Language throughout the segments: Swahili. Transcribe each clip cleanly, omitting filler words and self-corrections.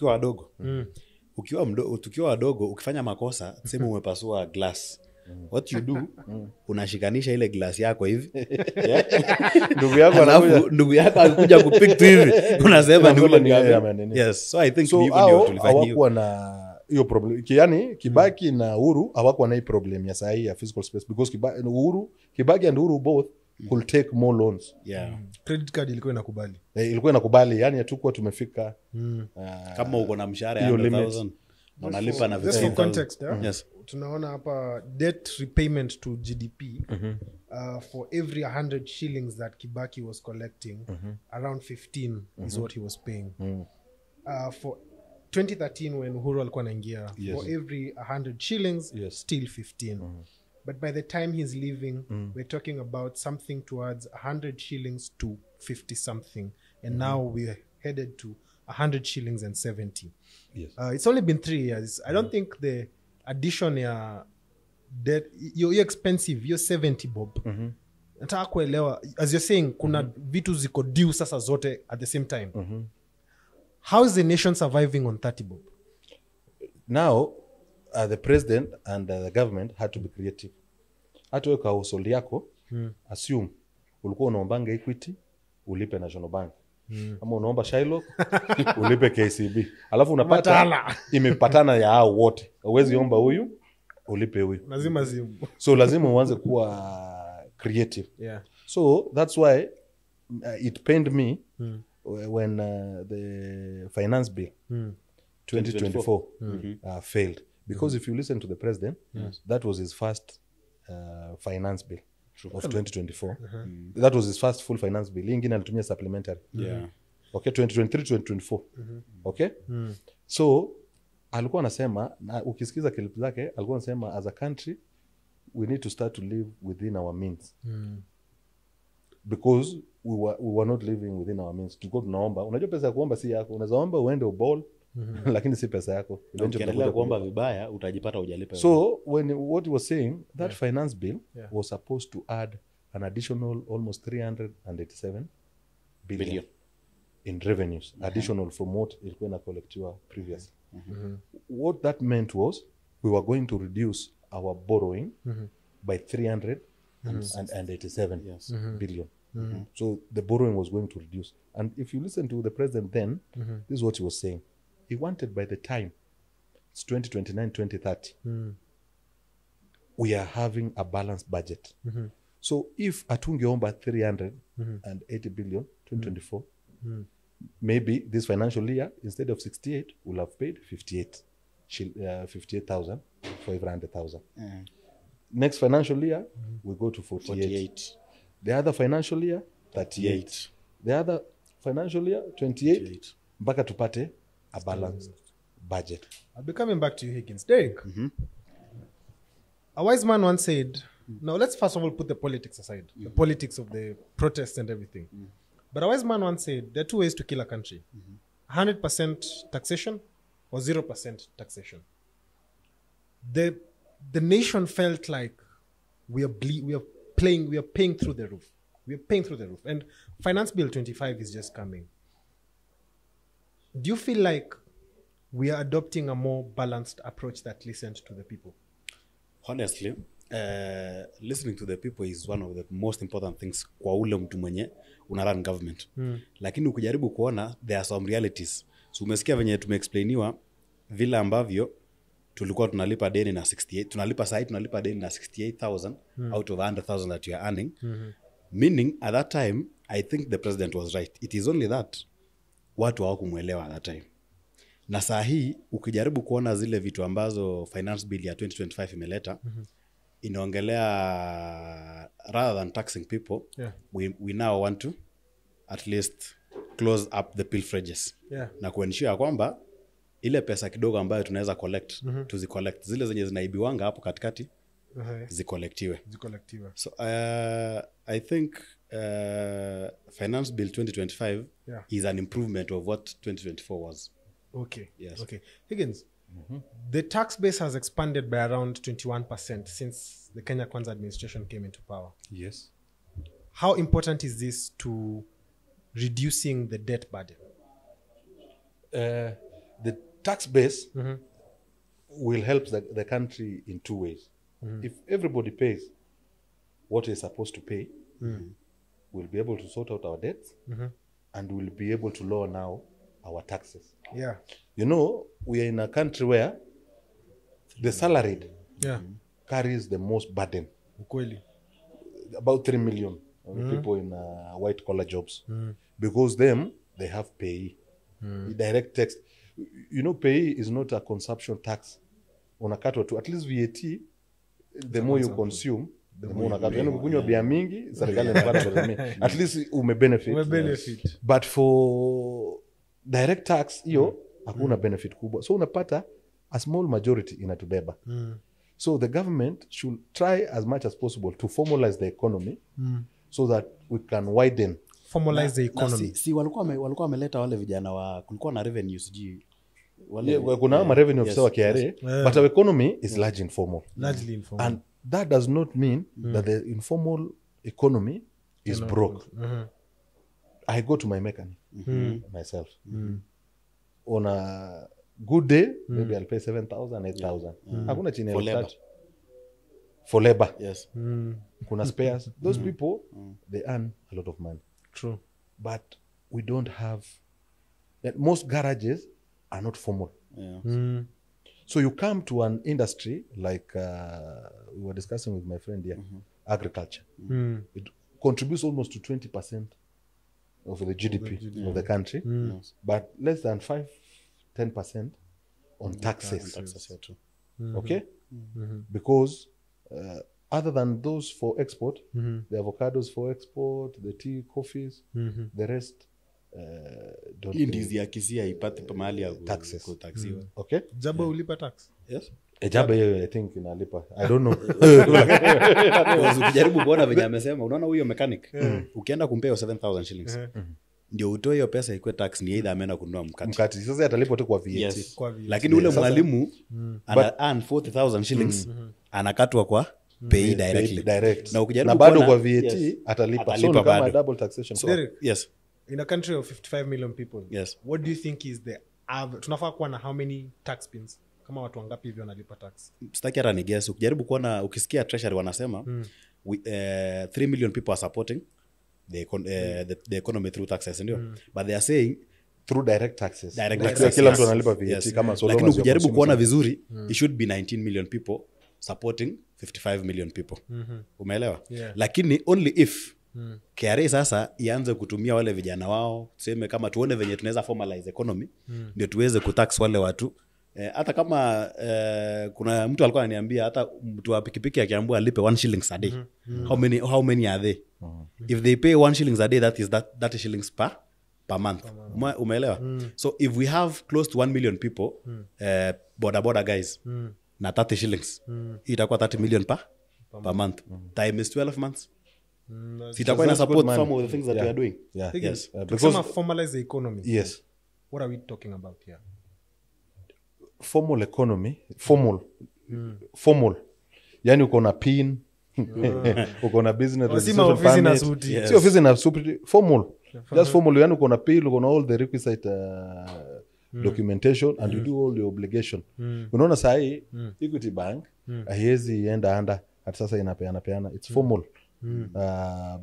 tukiwa wadogo. Tukiwa wadogo ukifanya makosa sema umepasua glass. What you do, unashikanisha ile glass yako hivi. Ndugu yako akikuja kupick tu hivi, unasema ni ule ni. Yes, so I think so hivyo ndio tulifanyia. Hawakuwa na hiyo problem. Yani Kibaki na Uhuru hawakuwa na hii problem ya sahi ya physical space because Kibaki and Uhuru both could take more loans. Yeah. Credit card ilikuwa inakubali. Ilikuwa inakubali, yani hatukuwa tumefika kama uko na mshahara ya 100,000 na unalipa na just for context, Yes. Tunaona hapa debt repayment to GDP for every 100 shillings that Kibaki was collecting, around 15 is what he was paying. For 2013 when Uhuru alikuwa anaingia, for every 100 shillings, still 15. But by the time he's leaving, we're talking about something towards 100 shillings to 50 something. And now we're headed to 100 shillings and 70. Yes. It's only been 3 years. I don't think the addition ya debt, you're expensive, you're 70 bob. Nataka kuelewa, as you're saying, kuna vitu ziko due sasa zote at the same time. How is the nation surviving on 30 bob? Now, the president and the government had to be creative. Hata weka household yako, assume ulikuwa unaombanga Equity, ulipe National Bank. Ama unaomba Shylock, ulipe KCB. Alafu unapata imepatana ya hao wote. Huwezi omba huyu, ulipe huyu. Lazima zimu. So lazima uanze kuwa creative. Yeah. So that's why it pained me when the finance bill 2024 failed. Because if you listen to the president, that was his first finance bill of 2024. That was his first full finance bill. Ingine alitumia supplementary. Yeah. Okay, 2023 2024. Okay? So alikuwa anasema, na ukisikiza clip zake, alikuwa anasema as a country we need to start to live within our means. Because we were not living within our means. Tulikuwa tunaomba. Unajua pesa ya kuomba si yako. Unaweza omba uende uball, lakini si pesa yako. Ukiendelea kuomba vibaya utajipata hujalipa. So what he was saying, that finance bill was supposed to add an additional almost 387 billion in revenues, additional from what ilikuwa inacollectiwa previously. What that meant was we were going to reduce our borrowing by 387 billion. So the borrowing was going to reduce. And if you listen to the president then, this is what he was saying. He wanted by the time it's 2029, 2030, we are having a balanced budget. So if atungeomba 380 billion 2024, maybe this financial year, instead of 68, we'll have paid 58,000 for every 100,000. Next financial year, we go to 48. The other financial year, 38. The other financial year, 28. Mpaka tupate a balanced budget. I'll be coming back to you, Higgins. Derek, a wise man once said, now let's first of all put the politics aside, the politics of the protests and everything. But a wise man once said, there are 2 ways to kill a country. 100% taxation or 0% taxation. The nation felt like we are paying through the roof. We are paying through the roof. And Finance Bill 25 is just coming. Do you feel like we are adopting a more balanced approach that listens to the people? Honestly, listening to the people is one of the most important things kwa ule mtu mwenye unarun government. Lakini ukijaribu kuona, there are some realities. So umesikia venye tumeexplainiwa vile ambavyo tulikuwa tunalipa deni na 68, tunalipa deni na 68,000 out of 100,000 that you are earning. Meaning at that time, I think the president was right. It is only that watu hawakumuelewa at that time. Na saa hii ukijaribu kuona zile vitu ambazo finance bill ya 2025 imeleta, inaongelea rather than taxing people, we now want to at least close up the pilferages. Na kuensure kwamba ile pesa kidogo ambayo tunaweza collect, tuzicollect. Zile zenye zinaibiwanga hapo katikati, zicollectiwe. So I think Finance Bill 2025 is an improvement of what 2024 was. Okay. Yes. Okay. Higgins, the tax base has expanded by around 21% since the Kenya Kwanza administration came into power. Yes. How important is this to reducing the debt burden? the tax base will help the country in two ways. If everybody pays what is supposed to pay, we'll be able to sort out our debts, and we'll be able to lower now our taxes. Yeah. You know, we are in a country where the salaried carries the most burden. Ukweli. About 3 million of the people in white collar jobs, because them they have pay, direct tax. You know, pay is not a consumption tax. Unakatwa tu, at least VAT, the more you consume, the more unakatwa. Yani ukunywa bia mingi, serikali inapata pesa mingi. At least umebenefit. But for direct tax, hiyo hakuna benefit kubwa. So unapata a small majority inatubeba. So the government should try as much as possible to formalize the economy so that we can widen. Formalize the economy. Si walikuwa wameleta wale vijana wa kulikuwa na revenue sijui kuna revenue officer wa KRA, but our economy is largely informal. And that does not mean that the informal economy is broke. I go to my mechanic myself. On a good day, maybe I'll pay 7,000, 8,000. Hakuna chini ya for labor. Yes. Kuna spares. Those people, they earn a lot of money. True. But we don't have... Most garages are not formal. Yeah. So you come to an industry like we were discussing with my friend here, agriculture. It contributes almost to 20% of the GDP of the country, but less than 5-10% on taxes. Okay? Because other than those for export, the avocados for export, the tea, coffees, the rest don't Indizi ya kisia ipate mahali ya taxes. Kutaxiwa. Okay? Jaba ulipa tax? Yes. Jaba I think inalipa. I don't know. Ukijaribu kuona venye amesema, unaona huyo mechanic, ukienda kumpea 7,000 shillings, ndio utoe hiyo pesa ikuwe tax, ni either ameenda kununua mkati. Sasa atalipa tu kwa VAT. Yes. Kwa VAT. Lakini ule mwalimu ana earn 40,000 shillings, anakatwa kwa pay directly. Direct. Na ukijaribu bado kwa VAT atalipa. So kama bado. double taxation. So, Derek, yes. in a country of 55 million people, Yes. what do you think is the average? Tunafaa kuwa na how many tax pins? Kama watu wangapi hivyo wanalipa tax? Sitaki hata ni guess. Ukijaribu kuona, ukisikia treasury wanasema 3 million people are supporting the economy through taxes, ndio. But they are saying through direct taxes. Taxes, kila mtu analipa VAT yes. kama so. Lakini ukijaribu kuona vizuri, it should be 19 million people supporting 55 million people. Umeelewa? Yeah. Lakini only if KRA sasa ianze kutumia wale vijana wao, tuseme kama tuone venye tunaweza formalize economy, ndio tuweze kutax wale watu. Hata kama kuna mtu alikuwa ananiambia hata mtu wa pikipiki akiambiwa alipe 1 shillings a day. How many are they? If they pay 1 shillings a day, that is shillings per month. Umeelewa? So if we have close to 1 million people, border guys, na 30 shillings, itakuwa 30 million per month. Time is 12 months. Sitakuwa ina support some of the things that we are doing. Yeah. Yes. Because formalize the economy. yes. What are we talking about here? Formal economy, formal. Yani uko na pin, uko na business registration permit. Si ofisi na suit, formal. Just formal, yani uko na pin, uko na all the requisite documentation and you do all the obligation. Unaona sahi Equity Bank haiwezi enda anda hata sasa inapeana. It's formal.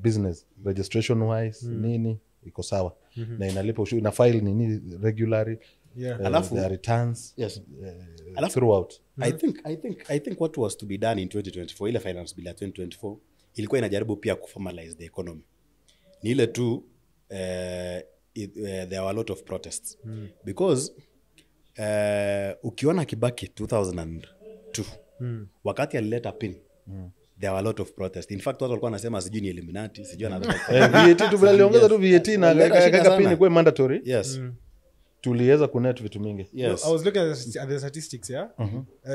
Business registration wise nini iko sawa. Na inalipa ushuru na file nini regularly. Yeah. The returns. Yes. Throughout. I think what was to be done in 2024, ile finance bill ya 2024 ilikuwa inajaribu pia kuformalize the economy. Ni ile tu there were a lot of protests because ukiona Kibaki 2002 wakati alileta pin there were a lot of protests. In fact watu walikuwa wanasema sijui ni Illuminati, sijui na VAT tu bila aliongeza tu VAT na akaweka pin kwa mandatory. Yes. Tuliweza kunet vitu mingi. Yes. I was looking at the statistics, yeah?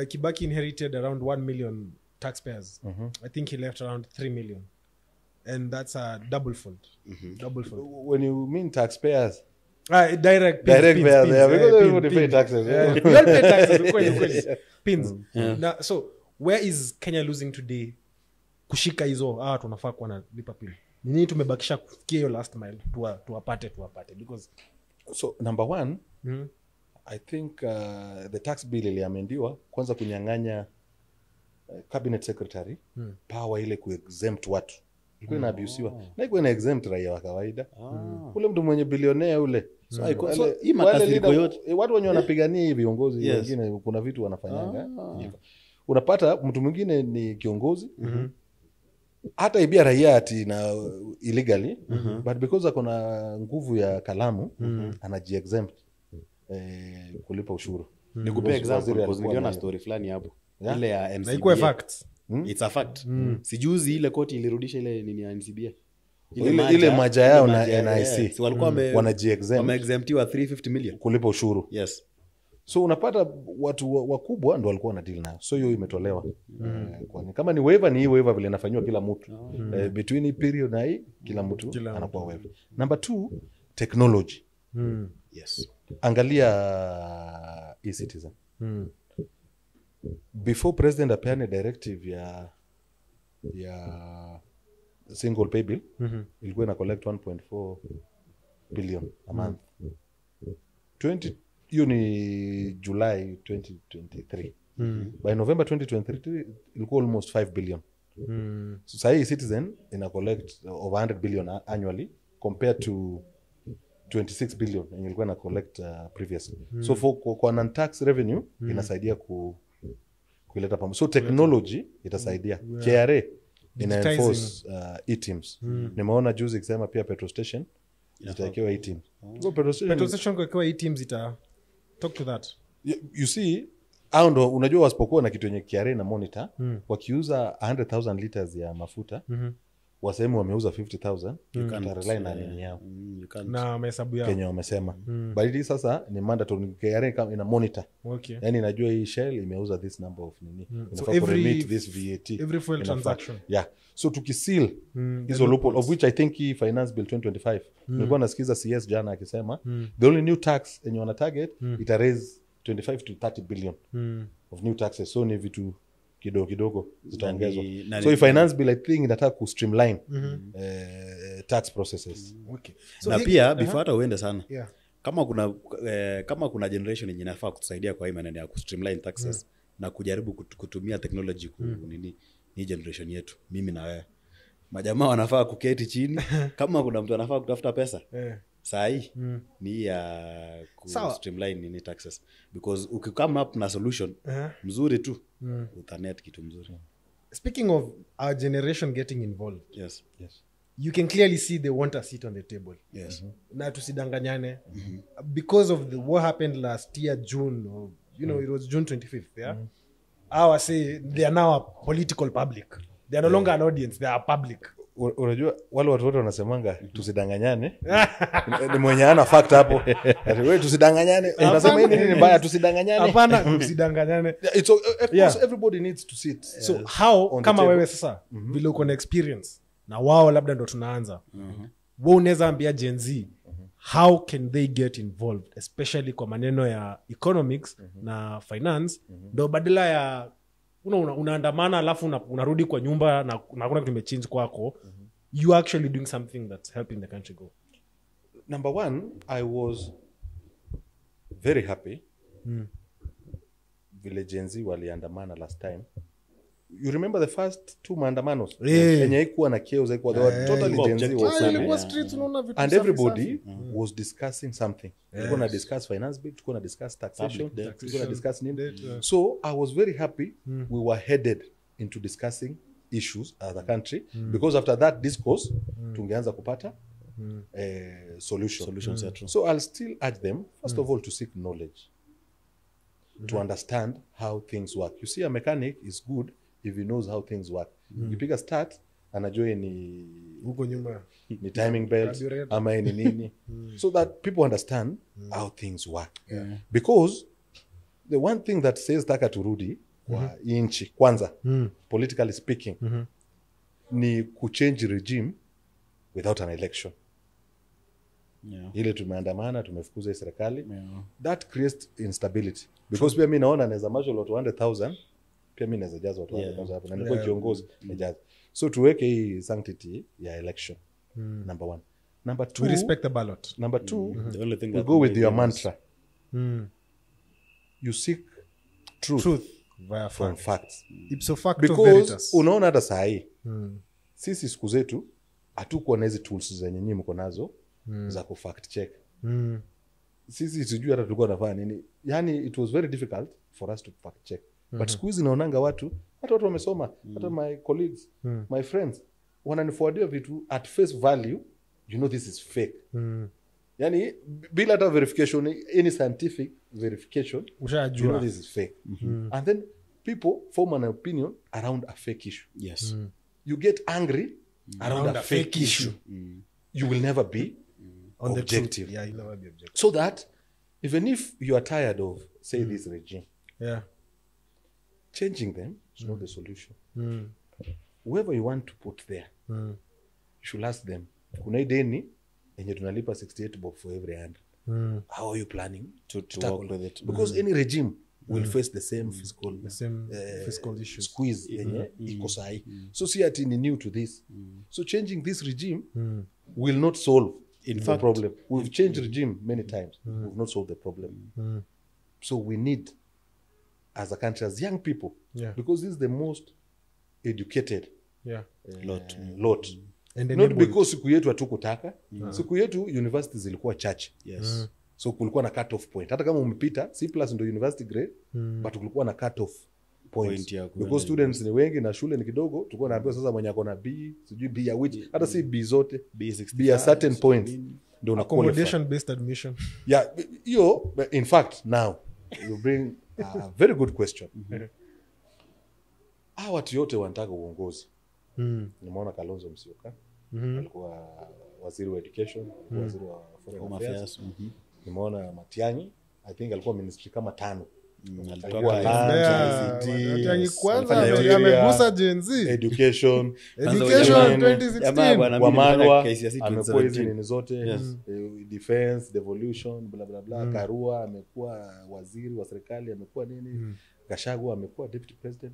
Kibaki inherited around 1 million taxpayers. I think he left around 3 million. And that's a double fold. Double fold. When you mean taxpayers, Direct payers, yeah, because everybody pay taxes. Yeah. We all pay taxes. Pins. Now, so where is Kenya losing today? Kushika hizo tunafaa kuwa na lipa pin. Nini tumebakisha kufikia hiyo last mile tuwapate because so number one, I think the tax bill iliamendiwa kwanza kunyang'anya cabinet secretary power ile kuexempt watu. Ilikuwa inaabuseiwa. Na ilikuwa ina exempt raia wa kawaida. Ule mtu mwenye bilionea ule. So hii makasiriko yote watu wenye wanapigania hivi viongozi wengine kuna vitu wanafanyanga. Unapata mtu mwingine ni kiongozi. Hata ibia raia ati na illegally but because akona nguvu ya kalamu anaji-exempt kulipa ushuru. Nikupea example because niliona story fulani hapo. Ile ya NCBA. Haikuwa fact. It's a fact. Sijuzi ile koti ilirudisha ile nini ya NCBA. Ile maja yao na NIC si walikuwa wanaji-exempt. Wameexemptiwa 350 million kulipa ushuru. Yes. So unapata watu wakubwa ndo walikuwa na deal nayo. So hiyo imetolewa. Kwani kama ni waiver ni hii waiver vile inafanywa kila mtu. Between hii period na hii kila mtu anakuwa waiver. Number 2, technology. Yes. Angalia e-citizen. Before president apeane directive ya single pay bill, ilikuwa ina collect 1.4 billion a month. Hiyo ni July 2023. By November 2023 ilikuwa almost 5 billion. So sasa hii citizen ina collect over 100 billion annually compared to 26 billion yenye ilikuwa na collect previously. So kwa non-tax revenue inasaidia kuleta pamoja. So technology itasaidia. KRA ina enforce e-teams. Nimeona juzi ikisema pia petrol station itawekewa e-teams. So petrol station kwa e-teams ita talk to that. You see, ndo unajua wasipokuwa na kitu yenye KRA na monitor, wakiuza 100,000 liters ya mafuta, wasehemu wameuza 50,000, utarely na nini yao. Na mahesabu yao. Kenya wamesema. But hii sasa ni mandatory, KRA kama ina monitor. Okay. Yani inajua hii Shell imeuza this number of nini. So every this VAT. Every fuel transaction. Yeah. So tukiseal hizo loophole of which I think hii finance bill 2025. Nilikuwa nasikiza CS jana akisema the only new tax yenye wana target ita raise 25 to 30 billion of new taxes. So ni vitu kidogo zitaongezwa. So hii finance bill I think inataka ku streamline tax processes. Okay. So na pia before hata uende sana. Yeah. Kama kuna generation yenye inafaa kutusaidia kwa hii maneno ya ku streamline taxes na kujaribu kutumia technology nini ni generation yetu, mimi na wewe. Majamaa wanafaa kuketi chini kama kuna mtu anafaa kutafuta pesa. Saa hii ni ya streamline nini taxes because ukikame up na solution mzuri tu utanet kitu mzuri. Speaking of our generation getting involved. Yes. You can clearly see they want a seat on the table. Yes. Na tusidanganyane because of what happened last year June, or, you know, it was June 25th, yeah. I say they are now a political public. They are no longer an audience, they are public. Unajua wale watu wote wanasemanga tusidanganyane. Ni mwenye ana fact hapo. Wewe tusidanganyane. Unasema nini mbaya tusidanganyane? Hapana, tusidanganyane. It's of course everybody needs to sit. So how kama wewe sasa vile uko na experience na wao labda ndo tunaanza. Wewe unaweza ambia Gen Z how can they get involved especially kwa maneno ya economics na finance ndo badala ya unaandamana alafu unarudi kwa nyumba na kuna kitu kimechange kwako. You actually doing something that's helping the country go. Number 1, I was very happy vile Gen Z waliandamana last time. You remember the first 2 maandamanos? Kenya haikuwa na chaos, haikuwa they were totally Gen Z and everybody was discussing something. Tulikuwa na discuss finance bill, tulikuwa na discuss taxation, tulikuwa na discuss nini. So I was very happy we were headed into discussing issues as a country because after that discourse tungeanza kupata solutions. So I'll still urge them first of all to seek knowledge, to understand how things work. You see, a mechanic is good if he knows how things work. Ukipiga start anajua ni huko nyuma ni timing belt ama ni nini so that people understand how things work. Because the one thing that says taka turudi kwa inchi kwanza politically speaking ni kuchange regime without an election. Ile tumeandamana tumefukuza serikali that creates instability because pia mimi naona naweza marshal watu 100,000 pia mimi naweza jaza watu 100,000 hapo na nilikuwa kiongozi najaza. So tuweke hii sanctity ya election. Number 1. Number 2, we respect the ballot. Number 2, the only thing we go with your mantra. you seek truth via from facts. ipso facto Because veritas. unaona hata sahi sisi siku zetu hatukuwa na hizi tools zenye nyinyi mko nazo za ku fact check. Sisi sijui hata tulikuwa nafanya nini. Yani it was very difficult for us to fact check. But siku hizi naonanga hata watu wamesoma, hata my colleagues, my friends wananiforwardia vitu at face value, you know this is fake. Yani bila hata verification, any scientific verification, you know this is fake. And then people form an opinion around a fake issue. Yes. You get angry around a fake issue. You will never be On the objective. truth. Yeah, you'll never be objective. So that even if you are tired of, say, this regime, Yeah. changing them is not the solution. Whoever you want to put there, you should ask them, kuna hii deni yenye tunalipa 68 bob for every 100. How are you planning To tackle work with it? Because any regime will face the same fiscal The same fiscal issues. squeeze yenye iko sahi. So see ati ni new to this. So changing this regime will not solve the fact, problem. We've changed regime many times. We've not solved the problem. So we need, as a country, as young people, Yeah. because this is the most educated Yeah. lot. And Not enabled. because siku yetu hatukutaka. Siku yetu universities zilikuwa chache. Yes. So kulikuwa na cut off point. Hata kama umepita C+ ndio university grade, but kulikuwa na cut off point. Because students ni wengi na shule ni kidogo, tulikuwa naambiwa sasa mwenye ako na B, sijui B ya which, hata si B zote, B a certain point ndio una qualify. Accommodation based admission. Yeah, hiyo in fact now you bring a very good question. Hawa watu yote wanataka uongozi. Nimeona Kalonzo Musyoka alikuwa waziri wa education, waziri wa foreign affairs. Nimeona Matiang'i, I think alikuwa ministry kama 5. Alikuwa Matiang'i kwanza alifanya amegusa Gen Z. education, Education Jamaa 2016. bwana, mimi Wamalwa nilifanya KCSE amekuwa hizi 2017. nini zote, defense, devolution, bla bla bla. Karua amekuwa waziri wa serikali, amekuwa nini, Gachagua amekuwa deputy president.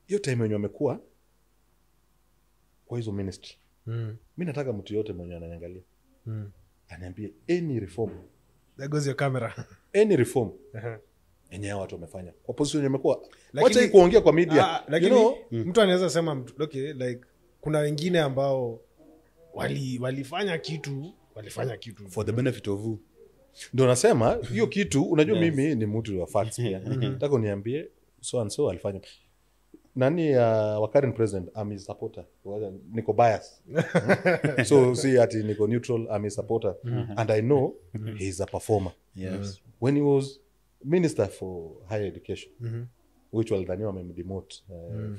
Hiyo time yenye amekuwa kwa hizo ministry, mimi nataka mtu yote mwenye ananiangalia aniambie any reform, There goes your camera. any reform yenye hao watu wamefanya kwa position yenye amekuwa. Lakini- Wacha hii kuongea kwa media, Lakini you know, mtu anaweza sema okay, like kuna wengine ambao walifanya kitu For the benefit of who? ndio nasema hiyo kitu. Unajua mimi ni mtu wa facts pia. Nataka uniambie so and so alifanya nani wa current president. I'm his supporter, niko bias. So see ati niko neutral, I'm his supporter. And I know he is a performer. Yes. When he was minister for higher education, which walidhaniwa wamemdemote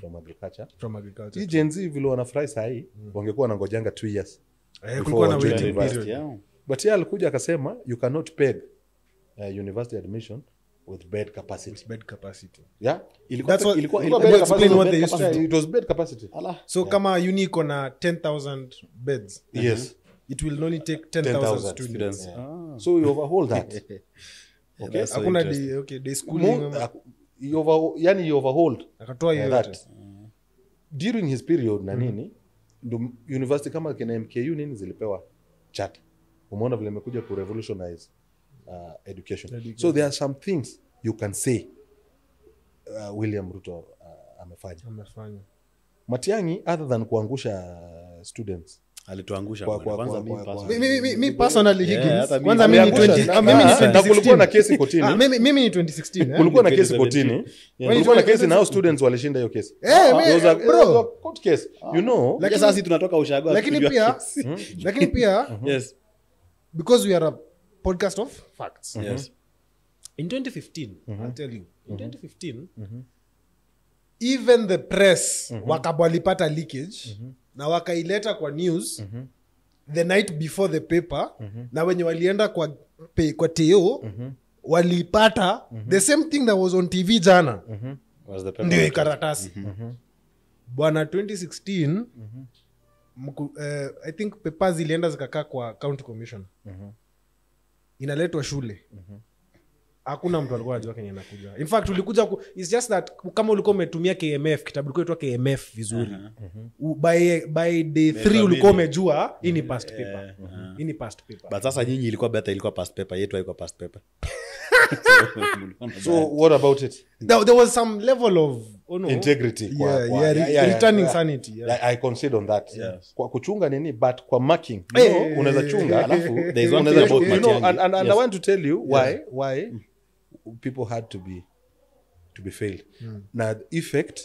from agriculture. from agriculture. Hii Gen Z vile wanafurahi sahi, wangekuwa wanangojanga 2 years Kulikuwa na before waiting university. period. Yeah. But yeye alikuja akasema you cannot peg university admission with bed capacity. Bed capacity. Yeah, That's what- ilikuwa Let bed me explain capacity. what they used to Yeah, do. it was bed capacity. So kama uni iko na 10,000 beds, Yes, it will only take 10,000 10,000 students. students. So you overhaul that. Okay, That's so Hakuna interesting. day schooling. you overhauled Akatoa hiyo that. yote. During his period na nini, ndo university kama kina MKU nini zilipewa charter. Umeona vile imekuja ku revolutionize education. So there are some things you can say William Ruto amefanya. Matiang'i, other than kuangusha students, Alituangusha Kwa- bwana. kwa- Kwanza kwa- mimi kwa- personally. Me personally Yeah, Higgins. hata mimi- Kwanza mimi ni Aliangusha 20 na- mimi ni na 2016. kulikuwa na kesi kotini. Mimi ni 2016. kulikuwa na kesi 2017. kotini. Kulikuwa na kesi na hao students walishinda hiyo kesi. It was a bro. court case. You know, Lakini sasa sisi tunatoka ushago. Lakini pia Yes. because we are a podcast of facts. Yes. In 2015, I'll tell you. In 2015, even the press walipata leakage na wakaileta kwa news the night before the paper, na wenye walienda kwa teo walipata the same thing that was on TV jana, Was the paper. ndio ikaratasi. Bwana 2016 I think papers zilienda zikakaa kwa county commission, inaletwa shule. Hakuna mtu alikuwa anajua Kenya inakuja. In fact ulikuja it's just that kama ulikuwa umetumia KMF, kitabu kilikuwa inaitwa KMF vizuri. By day 3 ulikuwa umejua hii ni past paper. Hii ni past paper. But sasa nyinyi ilikuwa better, ilikuwa past paper, yetu haikuwa past paper. So what about it? There was some level of Integrity returning sanity. Yeah. I concede on that. Yes. Kwa kuchunga nini, but kwa marking, Hey. unaweza chunga. Alafu, there's one Unaweza thing about chunga, you know, Matiang'i. and Yes. I want to tell you why people had to be failed. Na the effect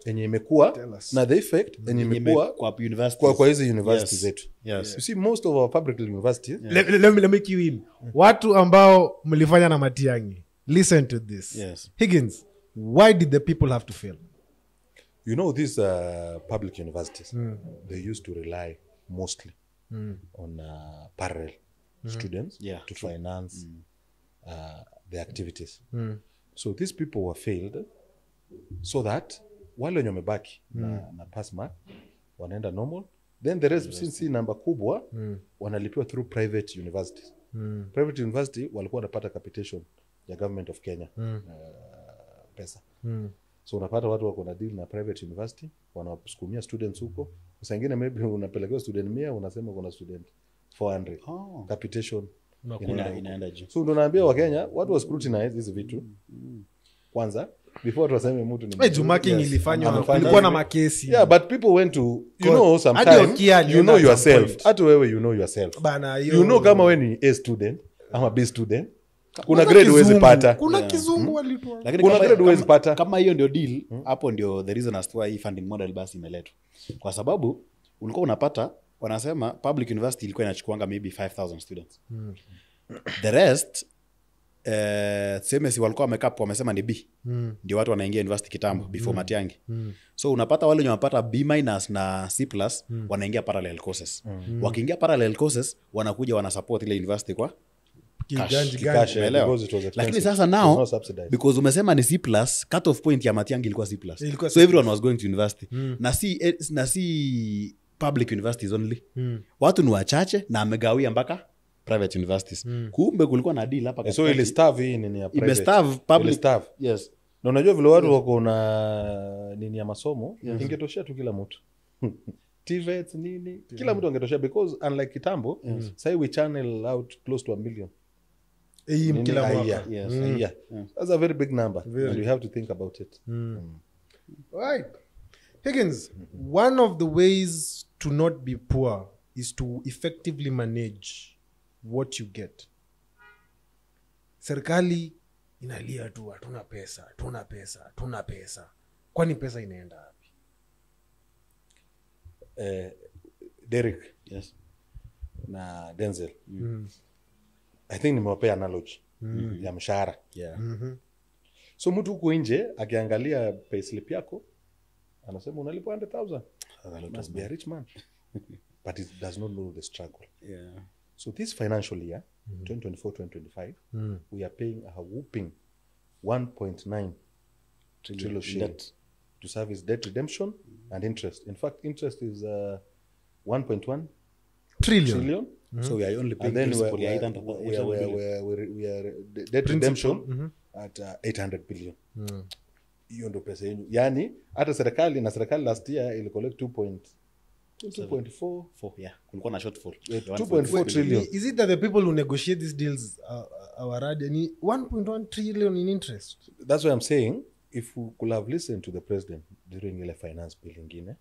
yenye imekuwa, na the effect yenye imekuwa Kwa universities. kwa hizi universities Yes. zetu. Yes. You see, most of our public universities, Let me make you in. Watu ambao mlifanya na Matiang'i, listen to this. Yes. Higgins, why did the people have to fail? you know, these public universities, they used to rely mostly on parallel students Yeah, to true. finance the activities. So these people were failed so that wale wenye wamebaki na pass mark wanaenda normal, then the rest since namba kubwa wanalipiwa through private universities. Private university walikuwa wanapata capitation ya government of Kenya pesa. So unapata watu wako na deal na private university, wanasukumia students huko. Saa nyingine maybe unapelekewa student 100, unasema kuna student 400. Capitation Inaenda juu. so ndo naambia wa Kenya watu wa scrutinize hizi vitu kwanza before watu waseme mtu ni Jumarking ilifanywa, Amefanya ilikuwa na hivi. makesi. Yeah, but people went to, you God. know, Hadi sometimes Okia you alienda know at some yourself. point. Hata wewe you know yourself. Bana, You know kama wewe ni A student ama B student, kuna grade kizungu. huwezi pata. Kuna kizungu walitoa. Lakini Kuna kama- grade huwezi kama- pata. kama hiyo ndio deal, hapo ndio the reason as to why hii funding model basi imeletwa. Kwa sababu ulikuwa unapata wanasema public university ilikuwa inachukuanga maybe 5000 students. The rest seme si walikuwa wamekap wamesema ni B. Ndio watu wanaingia university kitambo before Matiang'i. So unapata wale wenye wanapata B- na C+ wanaingia parallel courses. Wakiingia parallel courses wanakuja wana support ile university kwa Kiganji Cash, Umeelewa? because it was expensive. Lakini sasa It was now not subsidized. because umesema ni C+, cut off point ya Matiang'i ilikuwa C+. Ilikuwa So everyone was going to university. Na si public universities only. Watu ni wachache na amegawia mpaka private universities. Kumbe kulikuwa na deal hapa So ile staff hii nini ya private. imestarve public. Ile staff. Yes. Na unajua vile watu wako na nini ya masomo, ingetoshea tu kila mtu. TVET nini, kila mtu angetoshea because unlike kitambo, say we channel out close to 1 million. Hii Nini, kila a mwaka. year. Yes. A year. That's a very big number. And you have to think about it. Right. Higgins, one of the ways to not be poor is to effectively manage what you get. Serikali inalia tu hatuna pesa. Kwani pesa inaenda wapi? Derek Yes. na Denzel. I think nimewapea analogy ya mshahara. Yeah. So mtu huko nje akiangalia payslip yako anasema unalipwa 100,000. Must be a rich man. But it does not know the struggle. Yeah. So this financial year, 2024-2025, we are paying a whooping 1.9 trillion shilling Debt. to service debt redemption and interest. In fact, interest is 1.1 trillion. So we are only paying And then principal ya we 800 are debt redemption at 800 billion. Hiyo ndo pesa yenu. Yani hata serikali last year ili collect 2.4 yeah. Kulikuwa na shortfall. 2.4 trillion. Is it that the people who negotiate these deals are already 1.1 trillion in interest? That's why I'm saying if we could have listened to the president during ile finance bill ingine,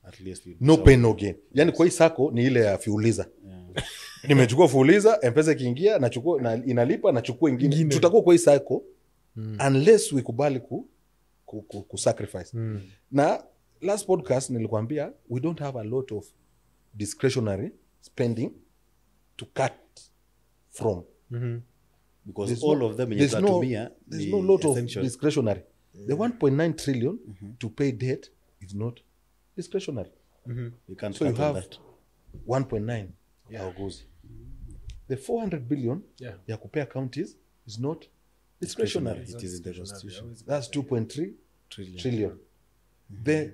At least we no pain no gain. Yani kwa hii sako ni ile ya Fuliza. Nimechukua Fuliza, M-Pesa ikiingia nachukua na inalipa nachukua ingine. Tutakuwa kwa hii sako unless we kubali ku sacrifice. Na last podcast nilikwambia we don't have a lot of discretionary spending to cut from. because There's all no- of them yenye there's tunatumia there's ni no lot of essential. discretionary. The 1.9 trillion to pay debt is not discretionary. You can't So you cut on have that. 1.9 hauguzi. The 400 billion ya kupea counties is not discretionary. It is in the constitution. That's 2.3 trillion. The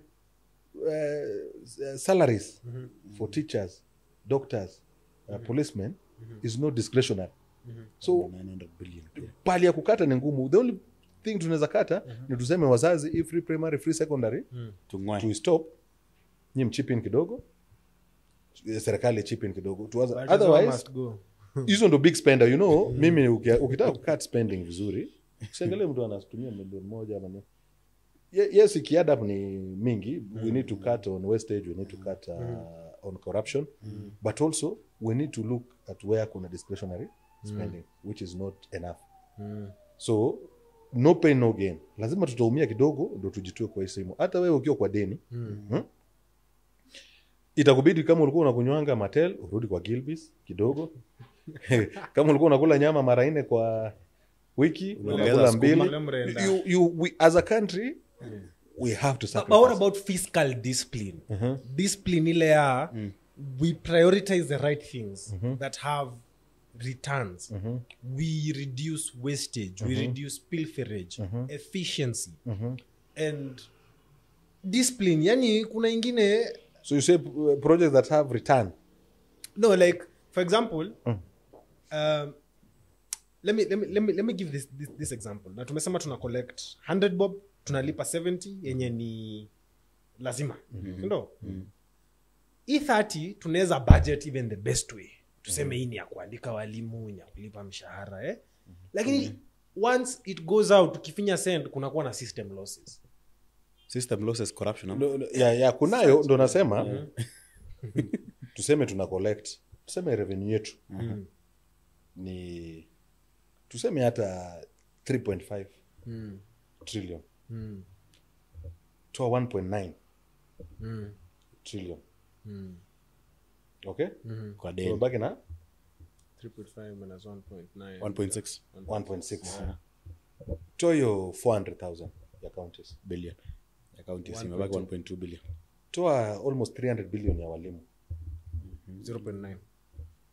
salaries for teachers, doctors, policemen is not discretionary. So 900 billion. pali ya kukata ni ngumu. The only thing tunaweza kata ni tuseme wazazi free primary, free secondary Tungwai. to stop, nyi mchip in kidogo, serikali chip in kidogo. But Otherwise must go. hizo ndo big spender, you know. Mimi ukitaka kucut spending vizuri, usiangalie mtu anatumia milioni moja ama ni yes, ikiadd up ni mingi. We need to cut on wastage, we need to cut on corruption, but also we need to look at where kuna discretionary spending, which is not enough. So no pain no gain, lazima tutaumia kidogo ndo tujitoe kwa hii. Hata wewe ukiwa kwa deni itakubidi, kama ulikuwa unakunywanga Mattel urudi kwa Gilbis kidogo. Kama ulikuwa unakula nyama mara 4 kwa wiki unakula 2. We as a country we have to sacrifice. But what about fiscal discipline? Discipline ile ya we prioritize the right things that have returns. We reduce wastage, we reduce pilferage, efficiency, and discipline. Yani kuna ingine. So you say projects that have return? No, like for example, let me give this example. Na tumesema tuna collect 100 bob, tunalipa 70 yenye ni lazima. Ndio. Hii 30 tunaweza budget even the best way. Tuseme hii ni ya kuandika walimu, ni ya kulipa mshahara Lakini once it goes out ukifinya send kunakuwa na system losses. System losses, corruption. No, kunayo ndo nasema. Tuseme tuna collect. Tuseme revenue yetu. Ni tuseme hata 3.5 trillion. To 1.9 trillion. Okay? Kwa deni. Tumebaki na 3.5 minus 1.9. 1.6. 1.6. Toyo 400,000 ya counties. Billion. Ya counties imebaki 1.2 billion. Toa almost 300 billion ya walimu. 0.9.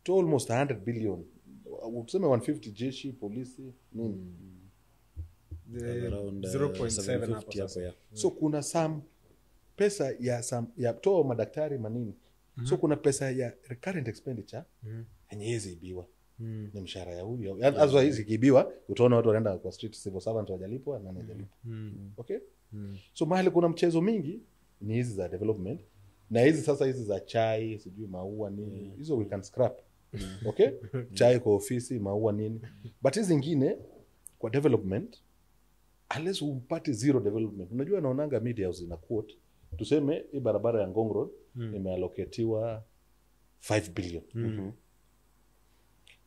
To almost 100 billion. Tuseme 150 jeshi, polisi, nini. Around 0.7 hapo sasa. So kuna some pesa ya toa madaktari manini. So kuna pesa ya recurrent expenditure yenye hizi ibiwa. Ni mshahara ya huyu. Azwa hizi kibiwa, utaona watu wanaenda kwa street civil servant wajalipwa na hajalipwa. Okay? So mahali kuna mchezo mingi ni hizi za development, na hizi sasa hizi za chai, sijui maua nini. Hizo we can scrap. Okay? Chai kwa ofisi, maua nini. But hizi zingine kwa development, unless upate zero development. Unajua naonanga media zina quote, tuseme hii barabara ya Ngong Road imeallocatiwa 5 billion.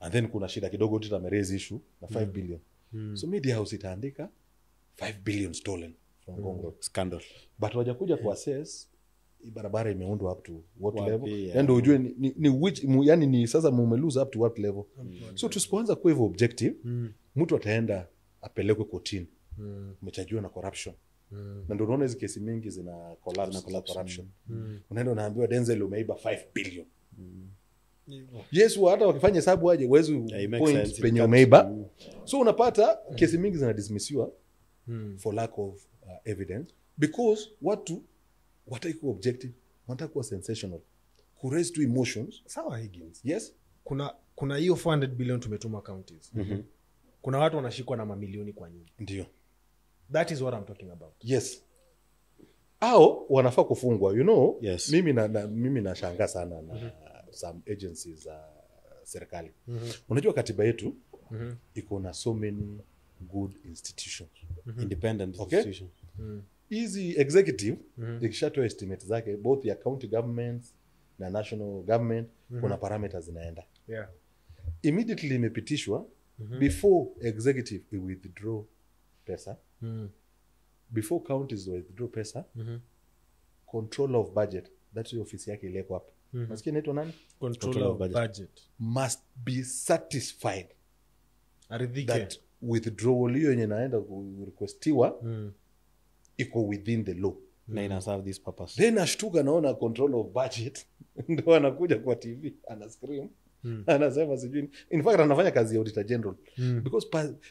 And then kuna shida kidogo tutame-raise issue na 5 billion. So media house itaandika 5 billion stolen from Ngong Road. Scandal. But wajakuja kuassess hii barabara imeundwa up to what level. Ndio ujue ni which yani ni sasa mumelose up to what level. So tusipoanza kwa hivyo objective, mtu ataenda apelekwe kotini. Umechajua na corruption. Na ndio unaona hizo kesi mingi zina collapse na corruption. Unaenda unaambiwa Denzel umeiba 5 billion. Yes, hata wakifanya hesabu aje uwezi point penye umeiba. So unapata kesi mingi zina dismissiwa for lack of evidence, because watu wataikuwa objective, watakuwa sensational, ku raise to emotions. Sawa Higgins. Yes, kuna hiyo 400 billion tumetuma counties. Kuna watu wanashikwa na mamilioni kwa nyingi. ndio. That is what I'm talking about. Yes. Au wanafaa kufungwa, you know. Yes. Mimi nashangaa sana na some agencies za serikali. Unajua katiba yetu iko na so many good institutions. Independent Okay? institution. Easy executive ikishatoa estimate zake both ya county governments na national government, kuna parameters zinaenda. Yeah. Immediately imepitishwa before executive i withdraw pesa. Before counties withdraw pesa, control of budget, that's your office yake ileko hapo. Nasikia inaitwa nani? Control of budget. Must be satisfied Aridhike. that withdrawal hiyo yenye naenda requestiwa iko within the law. Na ina serve this purpose. Then ashtuka naona control of budget ndo anakuja kwa TV ana scream anasema sijui. In fact anafanya kazi ya auditor general because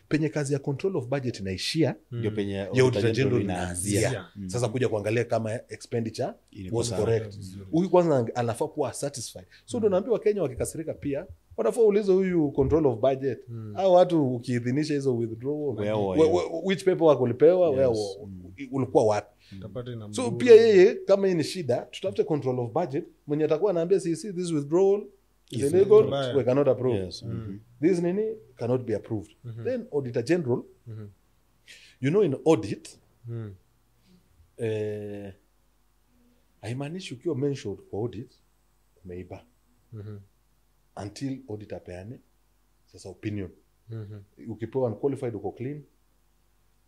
penye kazi ya control of budget inaishia Ndio penye ya auditor general inaanzia. inaanzia. Sasa kuja kuangalia kama expenditure Ilikuwa was sawa. correct. Huyu kwanza anafaa kuwa satisfied. So ndo naambiwa Kenya wakikasirika pia wanafaa ulizo huyu control of budget. Hao watu ukiidhinisha hizo withdrawal, which paper wako ulipewa, where ulikuwa wapi? So pia yeye kama hii ni shida, tutafute control of budget mwenye atakuwa anaambia see this withdrawal is illegal, mbaya. we cannot approve. Yes. This nini cannot be approved. Then Auditor General, you know, in audit, haimaanishi ukiwa mentioned kwa audit umeiba until audit apeane sasa opinion. Ukipewa unqualified uko clean,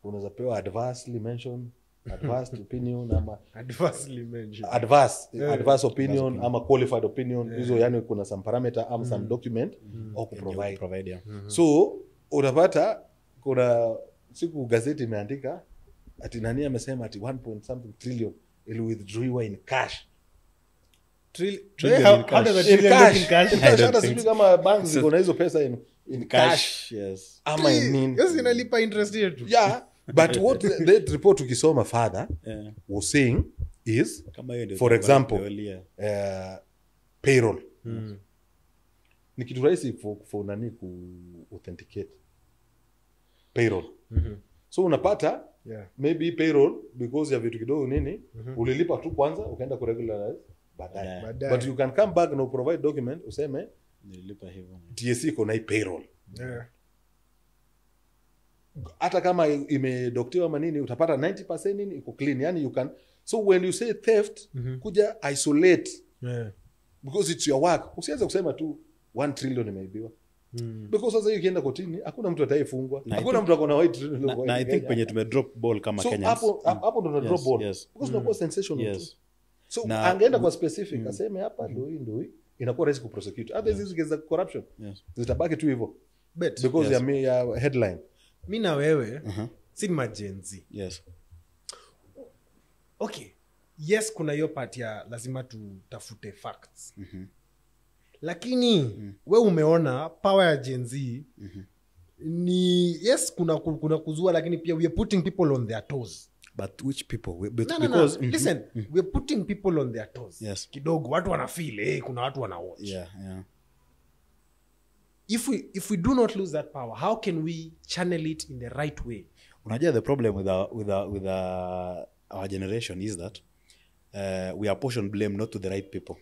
unaweza pewa adversely mentioned, adverse opinion ama Adversely mentioned. adverse opinion ama qualified opinion. Hizo yani kuna some parameter ama some document au kuprovide. Yeah. So unapata kuna siku gazeti imeandika ati nani amesema ati 1.something trillion ili withdraw in cash. Trillion How in cash. does a In trillion cash. look in cash? In cash. Hata sijui kama bank ziko na hizo pesa in cash Yes. ama in nini. Yes, inalipa interest yetu. Yeah, but what that report ukisoma further Yeah. was saying is, Kama hiyo ndio for tulikuwa example, tumeongelea. payroll. Ni kitu rahisi for nani ku authenticate payroll. So unapata Yeah. maybe payroll because ya vitu kidogo nini ulilipa tu kwanza ukaenda ku regularize baadaye. Yeah. Baadaye. But you can come back and provide document useme Nililipa hivyo. TSC iko na hii payroll. Yeah. Hata kama imedoktiwa ama nini utapata 90% nini iko clean. Yani you can, so when you say theft kuja isolate Yeah. because it's your work. Usianze kusema tu 1 trillion imeibiwa. Because sasa hiyo ikienda kotini hakuna mtu ataifungwa. Hakuna mtu akona white trillion. Na I think kwenye tume drop ball kama so Kenyans. hapo ndo na drop ball. Yes. Because unakuwa sensational Yes. tu. So Na- angeenda kwa specific aseme hapa ndio hii inakuwa rahisi kuprosecute. Hata hizi kesi za corruption Yes. zitabaki tu hivyo Bet. because Yes. ya headline. Mi na wewe si ni majenzi. Yes. Okay. Yes, kuna hiyo part ya lazima tutafute facts. Lakini we umeona power ya Gen Z ni yes kuna kuzua, lakini pia we are putting people on their toes. But which people? No, Because listen, we are putting people on their toes. Yes. Kidogo watu wana feel kuna watu wana watch. Yeah. If we do not lose that power, how can we channel it in the right way? Unajua the problem with our generation is that we apportion blame not to the right people.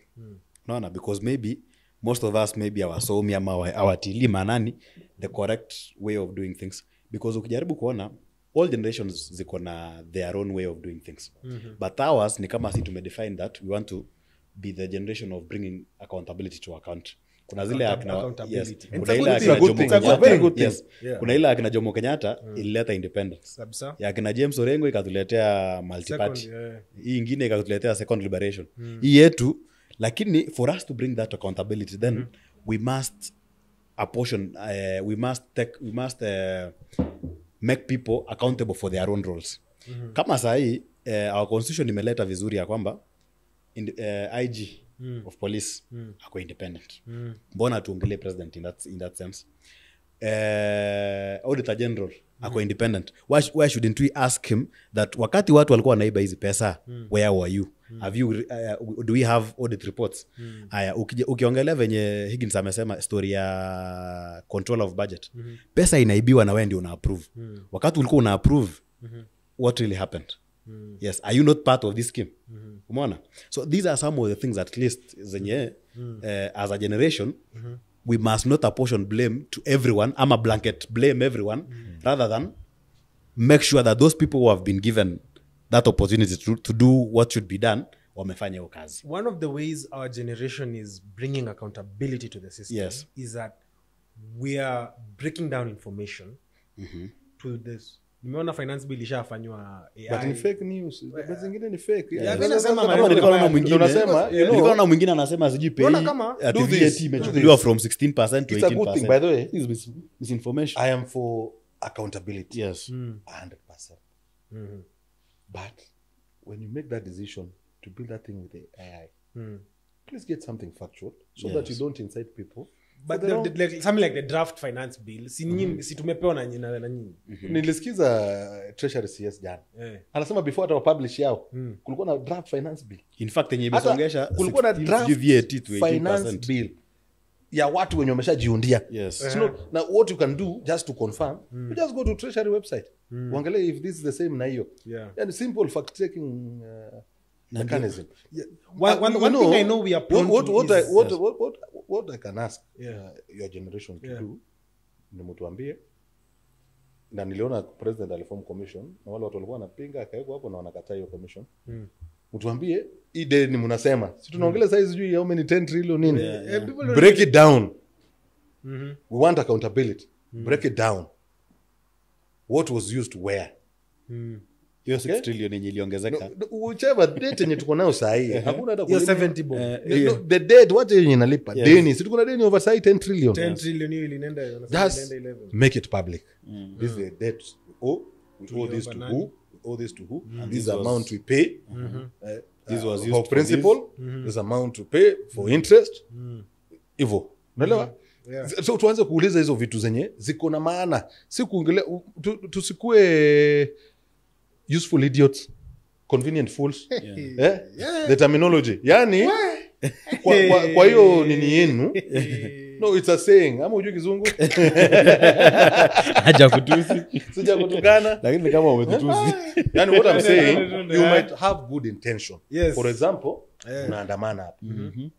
Unaona, because maybe most of us maybe awasomi ama awatili manani the correct way of doing things, because ukijaribu kuona all generations ziko na their own way of doing things. But ours ni kama si tumedefine that we want to be the generation of bringing accountability to our country. Kuna zile akina Accountability. yes. It's Kuna a ile good akina thing. Jomo It's a Kenyatta. very good Yes. Yeah. Kuna ile akina Jomo Kenyatta ilileta independence. Sabisa. Ya akina James Orengo ikatuletea multiparty. Second, yeah. Hii ingine ikatuletea second liberation. Hii yetu, lakini for us to bring that accountability then we must apportion we must make people accountable for their own roles. Kama sahi our constitution imeleta vizuri ya kwamba IG of police ako independent. Mbona tuongelee president in that sense? Auditor General ako independent. Why shouldn't we ask him that wakati watu walikuwa wanaiba hizi pesa, where were you? Have you do we have audit reports? Haya, ukiongelea venye Higgins amesema story ya control of budget. Pesa inaibiwa na wewe ndio una approve. Wakati ulikuwa una approve, what really happened? Yes, are you not part of this scheme? Umeona? So these are some of the things at least zenye as a generation we must not apportion blame to everyone ama blanket blame everyone, rather than make sure that those people who have been given that opportunity to do what should be done wamefanya hiyo kazi. One of the ways our generation is bringing accountability to the system Yes. is that we are breaking down information to this. Nimeona finance bill ishafanywa AI. But ni fake news. But zingine ni fake. Yeah, mimi nasema Kama maneno nilikuwa mabaya. naona mwingine Unasema, you know, Nilikuwa na mwingine anasema sijui pay Unaona kama, ati do this, VAT imechukuliwa from 16% to 18%. It's a good thing, by the way. This is misinformation. I am for accountability. Yes. 100%. But when you make that decision to build that thing with the AI, please get something factual so that you don't incite people. But like, something like the draft finance bill si tumepewa na nyinyi. Nilisikiza Treasury CS jana. Anasema before hata publish yao kulikuwa na draft finance bill. In fact yenye Hata imesongesha kulikuwa na 16 draft VAT to 18%. finance bill ya watu wenye wameshajiundia. Yes. So now what you can do just to confirm, you just go to Treasury website. Uangalie if this is the same na hiyo. Yeah. And simple fact checking mechanism. One thing I know we are prone to what I can ask your generation to do ni mtuambie, na niliona president aliform commission na wale watu walikuwa wanapinga akaekwa hapo na wanakataa hiyo commission. Mtuambie hii ni mnasema si tunaongelea size juu how many 10 trillion nini, break it down. We want accountability. Break it down. What was used where? Hiyo 6 trillion yenye iliongezeka. Whichever date yenye tuko nayo saa hii hakuna hata hiyo 70 bob. The debt what yenye inalipa deni, si tuko na deni oversight 10 trillion. 10 trillion hiyo inaenda 11. Make it public. This is the debt. We owe this to who? We owe this to who? This amount we pay. This was used for principal. This amount to pay for interest. Hivyo. Unaelewa? So tuanze kuuliza hizo vitu zenye ziko na maana, si kuongelea tusikue useful idiots, convenient fools. The terminology yani kwa hiyo nini yenu. No, it's a saying. Ama hujui kizungu? Haja kutusi. Sija kutukana. Lakini kama umetutusi. Yani what I'm saying, you might have good intention. Yes. For example, unaandamana hapa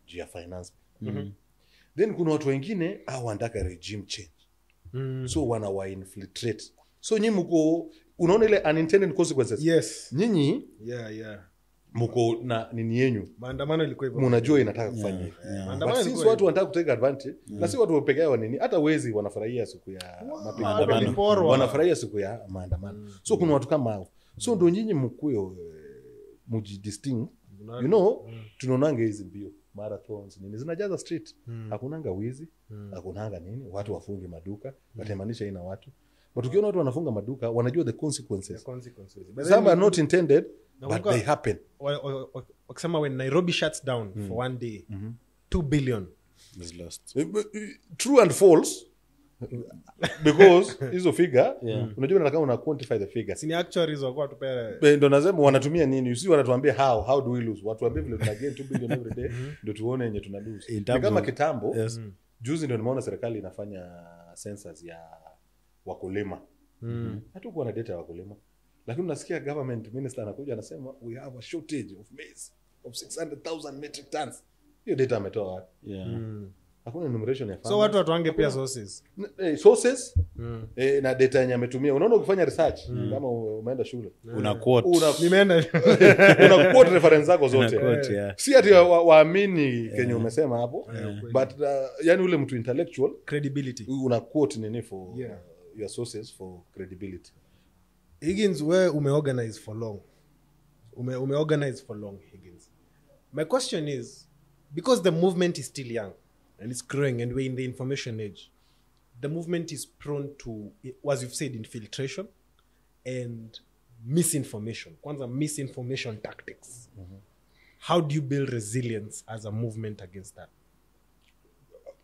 juu ya finance. Then kuna watu wengine wanataka regime change. So wa infiltrate. So nyinyi mko unaona ile unintended consequences. Yes. Nyinyi mko na nini yenu. Maandamano ilikuwa hivyo. Mnajua inataka kufanya hivi. Maandamano sisi watu wanataka kutake advantage. Na si watu pekee wa nini, hata wezi wanafurahia siku ya mapigano. Wanafurahia siku ya maandamano. So kuna watu kama hao. So ndio nyinyi mkuyo mujidistinct. You know, tunaonanga hizi mbio marathons nini zinajaza street. Hakunanga wizi, hakunanga nini, watu wafunge maduka, watemanisha ina watu. But ukiona watu wanafunga maduka, wanajua the consequences. Some are not intended, but they happen. Wakisema when Nairobi shuts down for one day, 2 billion is lost. True and false. Because hizo figure, unajua nataka una quantify the figure. Sini actuaries wako tupea. Ndio nasema wanatumia nini? You see wanatuambia how do we lose? Watuambie vile tuna gain 2 billion every day, ndio tuone yenye tuna lose. Ni kama kitambo, juzi ndio nimeona serikali inafanya census ya wakulima. Hatukuwa na data ya wakulima. Lakini unasikia government minister anakuja anasema we have a shortage of maize of 600,000 metric tons. Hiyo data ametoa wapi? Hakuna enumeration ya farmers. So watu wange pia sources. Sources na data yenye ametumia. Unaona ukifanya research kama umeenda shule. Una quote. Nimeenda. Una quote reference zako zote. Si ati waamini kenye umesema hapo. But yani ule mtu intellectual credibility. Una quote nini for your sources for credibility. Higgins, where umeorganize for long? Umeorganize for long, Higgins. My question is, because the movement is still young and it's growing and we're in the information age, the movement is prone to, as you've said, infiltration and misinformation. Kwanza misinformation tactics. How do you build resilience as a movement against that?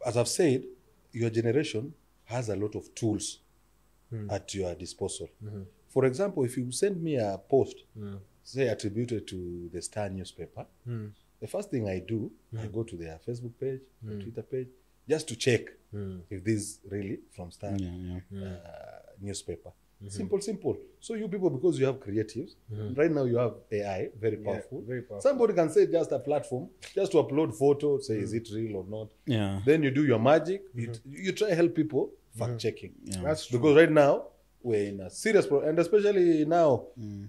As I've said, your generation has a lot of tools at your disposal. For example, if you send me a post, say attributed to the Star newspaper, the first thing I do, I go to their Facebook page, their Twitter page, just to check if this is really from Star newspaper. Simple. So you people, because you have creatives, right now you have AI, very powerful. Very powerful. Somebody can say just a platform, just to upload photo, say is it real or not. Then you do your magic. You try to help people fact-checking. That's true. Because right now, we're in a serious problem. And especially now,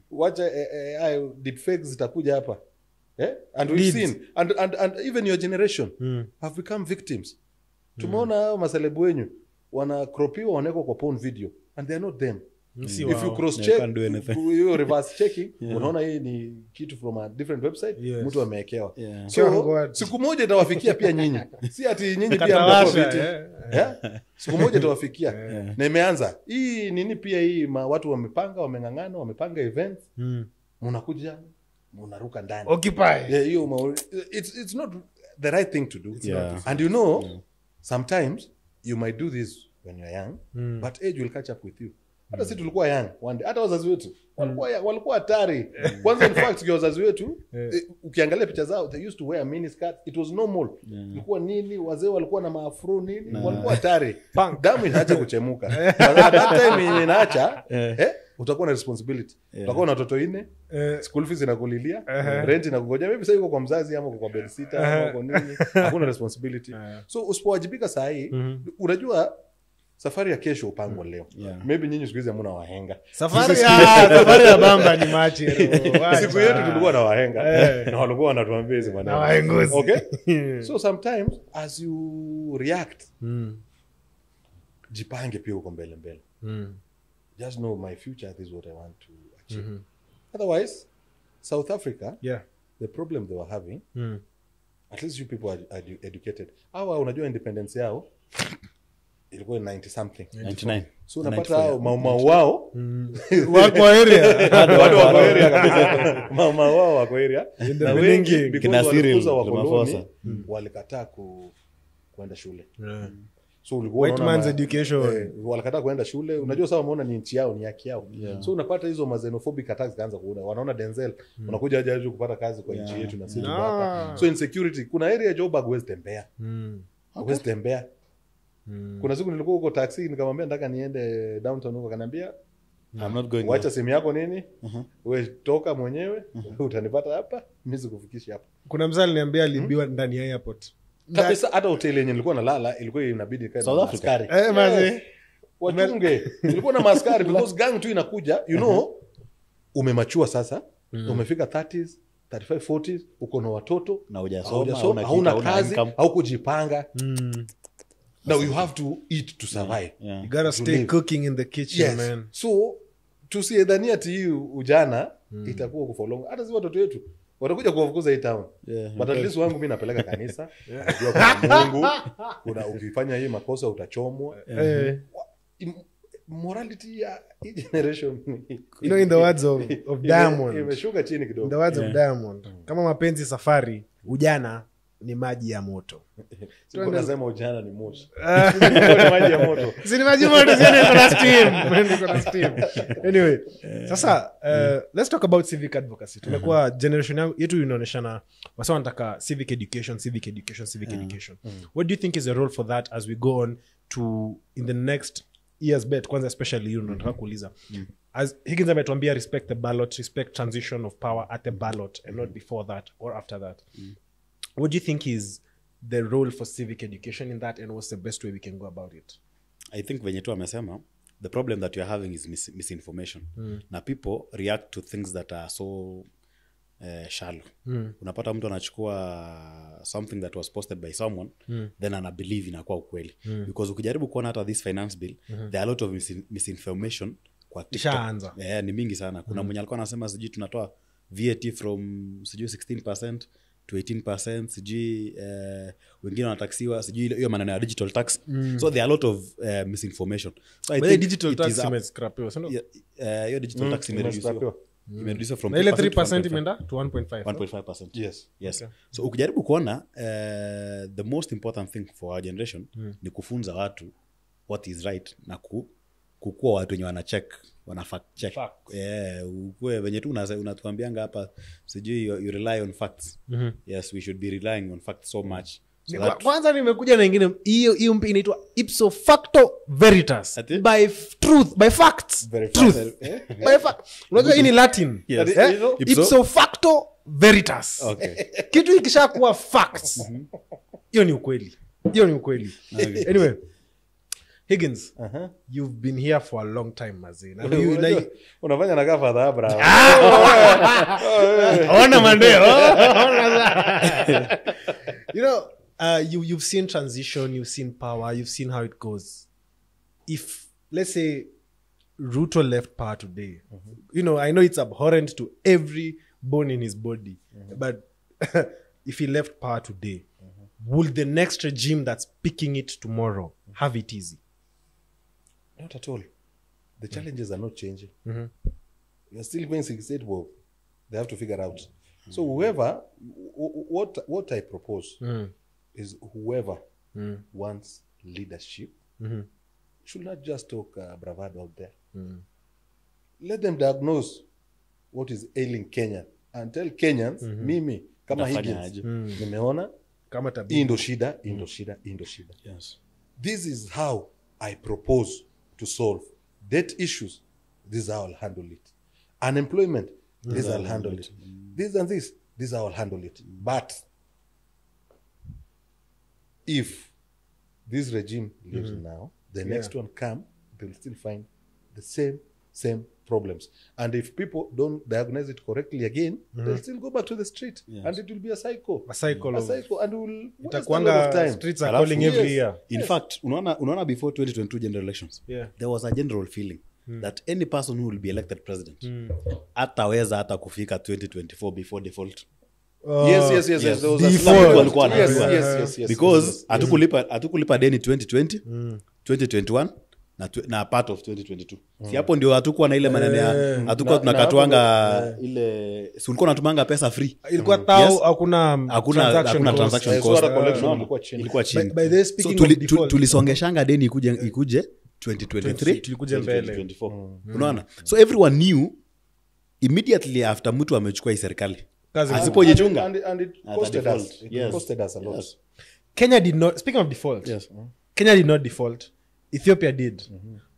watch AI deepfakes zitakuja hapa. And we've seen. And even your generation have become victims. Tumeona maselebu wenyu wanakropiwa wanawekwa kwa porn video. And they're not them. If you cross-check, you reverse checking, unaona hii ni kitu from a different website, mtu amewekewa. So, siku moja itawafikia pia nyinyi. Si ati nyinyi pia mtakuwa victim. Siku moja itawafikia. Na imeanza. Hii nini pia hii watu wamepanga, wamengangana, wamepanga events. Mnakuja, mnaruka ndani. Occupy. Hiyo it's not the right thing to do. And you know, sometimes you might do this when you're young, but age will catch up with you. Hata sisi tulikuwa young one day, hata wazazi wetu walikuwa hatari. Kwanza in fact kwa wazazi wetu ukiangalia picha zao, they used to wear mini skirt, it was normal. Ilikuwa nini, wazee walikuwa na maafro nini, walikuwa hatari. Damu inaacha kuchemuka. At that time inaacha utakuwa na responsibility. Utakuwa na watoto 4, school fees inakulilia, rent inakungoja. Maybe sasa uko kwa mzazi ama uko kwa babysitter ama uko nini, hakuna responsibility. So usipowajibika saa hii, unajua safari ya kesho upangwa leo. Maybe nyinyi siku hizi hamna wahenga. Safari ya bamba ni machi. Siku yetu tulikuwa na wahenga na walikuwa wanatuambia hizo maneno. Na wahenguzi. Okay? So sometimes as you react, jipange pia uko mbele. Just know my future, this is what I want to achieve. Otherwise, South Africa, the problem they were having, at least you people are educated. Hawa unajua independence yao ilikuwa 90 something 99. So unapata hao mama wao wako area watu wako area kabisa. Mama wao wako area na wengi kina Cyril wakoloni walikataa kwenda shule. So ulikuwa white man's education walikataa kwenda shule. Unajua sasa wameona ni nchi yao, ni haki yao. So unapata hizo xenophobic attacks kaanza kuona. Wanaona Denzel unakuja aje kupata kazi kwa nchi yetu na sisi hapa. So insecurity, kuna area Joburg huwezi tembea. Huwezi tembea. Kuna siku nilikuwa huko taxi nikamwambia nataka niende downtown huko, akaniambia I'm not going. Wacha simu yako nini? Wewe toka mwenyewe, utanipata hapa, mimi sikufikishi hapa. Kuna mzee aliniambia alibiwa ndani ya airport. Kabisa hata hotel yenye nilikuwa nalala ilikuwa inabidi kae na askari. Mazi. Wachunge. Nilikuwa na askari because gang tu inakuja, you know, umemachua sasa, umefika 30s, 35, 40s, uko na watoto na hujasoma, hauna kazi, au kujipanga. Now you have to eat to survive. You gotta stay cooking in the kitchen, man. So tusiedhania ati ujana itakuwa kwa long. Hata si watoto wetu watakuja kuwafukuza hii town. But at least wangu mimi napeleka kanisa. Najua kwa Mungu kuna ukifanya hii makosa utachomwa. Morality ya hii generation, you know, in the words of Diamond, imeshuka chini kidogo. In the words of Diamond, kama mapenzi safari, ujana ni maji ya moto. Sio nasema ujana ni moshi. Ni maji ya moto. Si ni maji ya moto, niko na steam. Anyway, sasa let's talk about civic advocacy. Tumekuwa generation yetu inaoneshana wasa wanataka civic education. What do you think is the role for that as we go on to in the next years bet, kwanza especially you nataka kuuliza. As Higgins ametuambia respect the ballot, respect transition of power at the ballot and not before that or after that. What do you think is the role for civic education in that, and what's the best way we can go about it? I think venye tu amesema, the problem that you're having is misinformation. Na people react to things that are so shallow. Unapata mtu anachukua something that was posted by someone, then anabelieve inakuwa ukweli. Because ukijaribu kuona hata this finance bill, there are a lot of misinformation kwa TikTok. Ni mingi sana. Kuna mwenye alikuwa anasema sijui tunatoa VAT from sijui 16% to 18%, sijui wengine wanataksiwa sijui hiyo maneno ya digital tax. So there are a lot of misinformation. So I think digital tax imescrapiwa, sio? Hiyo digital tax imereduciwa from ile 3% imeenda to 1.5%. Yes. Okay. So ukijaribu kuona the most important thing for our generation ni kufunza watu what is right na kukua watu wenye wana fact check. Ukue venye tu unatuambianga hapa sijui you rely on facts. Yes, we should be relying on facts so much. So kwanza nimekuja na nyingine hiyo mpya inaitwa ipso facto veritas. By truth, by facts. Truth. By fact. Unajua hii ni Latin. Yes. Ipso facto veritas. Okay. Kitu ikishakuwa facts. Hiyo ni ukweli. Okay. Anyway, Higgins, you've been here for a long time, Mazi. Unafanya na gafa dha Abraham. Ona mandeo. You know, you've seen transition, you've seen power, you've seen how it goes. If, let's say, Ruto left power today, you know, I know it's abhorrent to every bone in his body, but if he left power today, will the next regime that's picking it tomorrow have it easy? Not at all. The challenges are not changing. You're still going 68 well. They have to figure out. So whoever, what I propose is whoever wants leadership should not just talk bravado out there. Let them diagnose what is ailing Kenya and tell Kenyans, mimi kama Higgins nimeona kama tabia indo shida. yes. This is how I propose to solve debt issues. this is how I'll handle it. Unemployment, this I'll handle it. This and this I'll handle it. But if this regime leaves now, the next one come, they'll still find the same problems. And if people don't diagnose it correctly again, they'll still go back to the street. And it will be a cycle. A cycle. And we'll waste a lot of Itakuanga time. streets are calling every year. In fact, unaona before 2022 general elections, there was a general feeling that any person who will be elected president hataweza hata kufika 2024 before default. Yes. There was a Default. Walikuwa wanajua. Yes. Because hatukulipa deni 2020, 2021 na part of 2022. Si hapo ndio hatukuwa na ile maneno ya hatukuwa tunakatuanga ile si ulikuwa unatumanga pesa free. Ilikuwa tao hakuna transaction cost. Ilikuwa chini. By the speaking of default, tulisongeshanga deni ikuje 2023 tulikuja mbele. 2024. Unaona? So everyone knew immediately after mtu amechukua hii serikali. Asipojichunga. And it costed us. It costed us a lot. Kenya did not, speaking of default, Kenya did not default. Ethiopia did.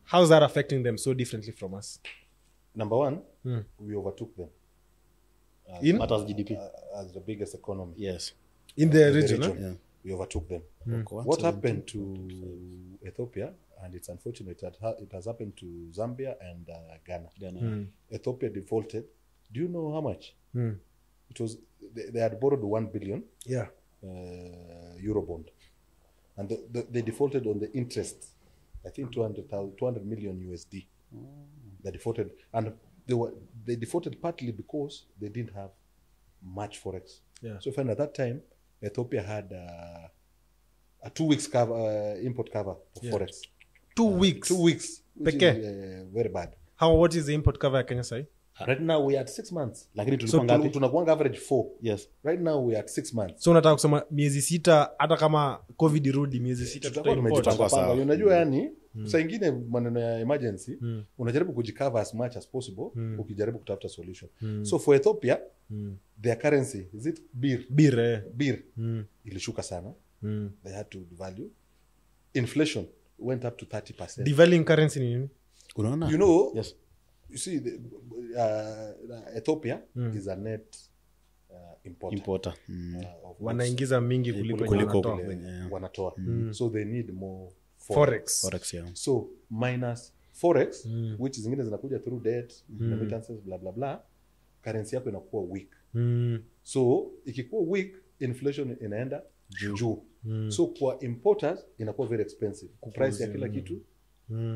How's that affecting them so differently from us? Number one, we overtook them. In? Matters GDP. As the biggest economy. Yes. In the region, huh? Yeah. We overtook them. What happened to Ethiopia, and it's unfortunate that it has happened to Zambia and Ghana. Ethiopia defaulted. Do you know how much? It was they had borrowed 1 billion euro bond, and they defaulted on the interest. I think 200 million USD. They defaulted, and they defaulted partly because they didn't have much forex. So if at that time Ethiopia had a 2 weeks cover import cover of forex. 2 weeks. 2 weeks. Which is very bad. What is the import cover Kenya say? Right now we are at 6 months. Lakini tulipanga tunakuanga average 4. Yes. Right now we are at 6 months. So unataka kusema miezi 6 hata kama covid irudi miezi 6 tutaimport. Unajua yani saa ingine maneno ya emergency unajaribu kujicover as much as possible ukijaribu kutafuta solution. So for Ethiopia their currency is it bir ilishuka sana. They had to devalue. Inflation went up to 30%. Devaluing currency ni nini? Unaona? You know, yes. You see, Ethiopia is a net importer. Wanaingiza mingi kuliko wanatoa. So they need more forex. So minus forex, which zingine zinakuja through debt, remittances, blah blah blah, currency yako inakuwa weak. So ikikuwa weak, inflation inaenda juu. So kwa importers inakuwa very expensive. Price ya kila kitu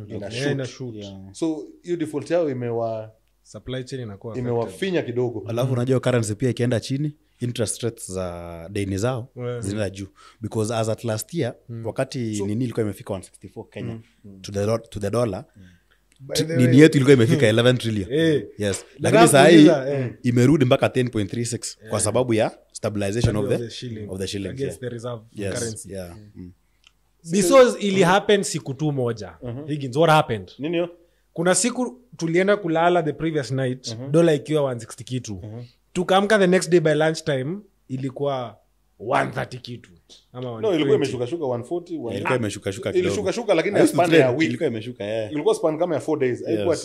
ina shoot. So hiyo default yao supply chain inakuwa imewafinya kidogo. Alafu unajua currency pia ikienda chini, interest rates za deni zao zinaenda juu, because as at last year wakati nini ilikuwa imefika 164 Kenya to the dollar, nini yetu ilikuwa imefika 11 trillion. Yes. Lakini sasa hii imerudi mpaka 10.36 kwa sababu ya stabilization of the shilling against the reserve currency. Because ili happen siku tu moja. Higgins, what happened? Nini yo? Kuna siku tulienda kulala the previous night, dola ikiwa 160 kitu. Tukaamka the next day by lunch time ilikuwa 130 kitu. Ama no, ilikuwa imeshuka 140, ilikuwa imeshuka kidogo. Ilishuka lakini span ya week ilikuwa imeshuka ilikuwa span kama ya 4 days. Haikuwa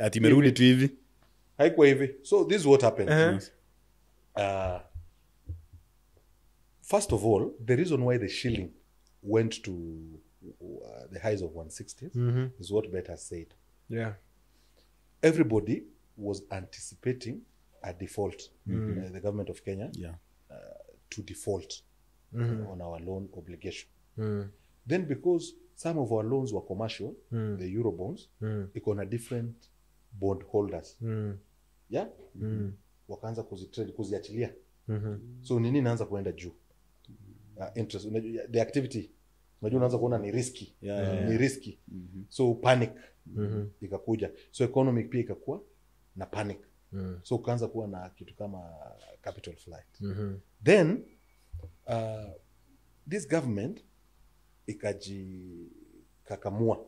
ati imerudi tu hivi. Haikuwa hivi. So this is what happened. First of all, the reason why the shilling went to the highs of 160 is what Bet has said. Everybody was anticipating a default, the government of Kenya, to default on our loan obligation. Then because some of our loans were commercial, the Euro bonds, iko na different bond holders. Wakaanza kuziachilia. So nini inaanza kuenda juu? Interest, the activity unajua unaanza kuona ni risky. Ni risky. So panic ikakuja. So economic pia ikakuwa na panic. So ukaanza kuwa na kitu kama capital flight. Then this government ikajikakamua.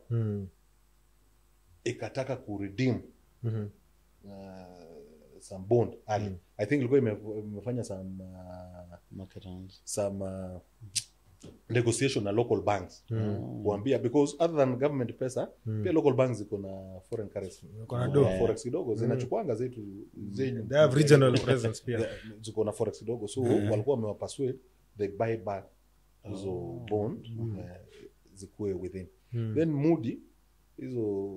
Ikataka kuredeem some bond. I think ilikuwa imefanya some negotiation na local banks kuambia, because other than government pesa pia local banks ziko na foreign currency, Kuna do. forex kidogo zinachukuanga zetu zenyu, They have regional presence pia. ziko na forex kidogo, so walikuwa wamewapaswed they buy back hizo bond zikuwe within. Then Moody hizo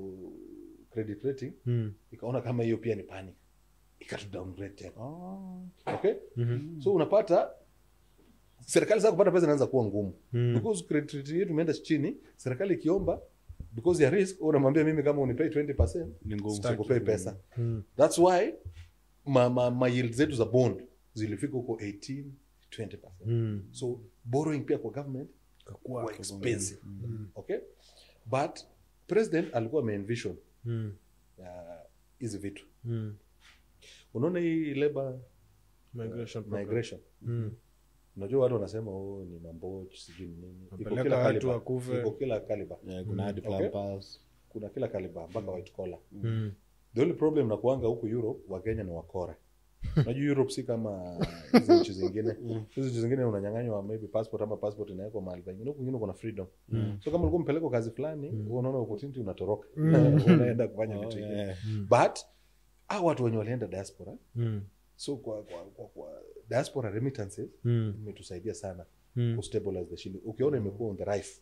credit rating ikaona kama hiyo pia ni panic, ikatu downgrade tena. Okay, so unapata serikali sasa kupata pesa inaanza kuwa ngumu because credit rating yetu imeenda chini. Serikali ikiomba because ya risk, unamwambia mimi kama unipay 20% Ni ngumu. sikupay pesa. That's why ma yield zetu za bond zilifika huko 18-20%. So borrowing pia kwa government kwa expensive. Okay, but president alikuwa ame-envision hizi vitu. Unaona hii labor migration. Unajua watu wanasema ni mambo sijui nini. Wapeleka watu wakufe. Iko kila caliber. Kuna hadi plumbers. Kuna kila caliber mpaka white collar. The only problem na kuanga huko Europe, Wakenya ni wakora. Unajua Europe si kama hizo nchi zingine. Hizo nchi zingine unanyang'anywa maybe passport ama passport inawekwa mahali pengine. Huko kwingine kuna freedom. So kama ulikuwa mpeleko kazi fulani, unaona opportunity unatoroka. Unaenda kufanya vitu vingine. But watu wenye walienda diaspora. So kwa diaspora remittances imetusaidia sana ku stabilize the shilling. Ukiona imekuwa on the rise.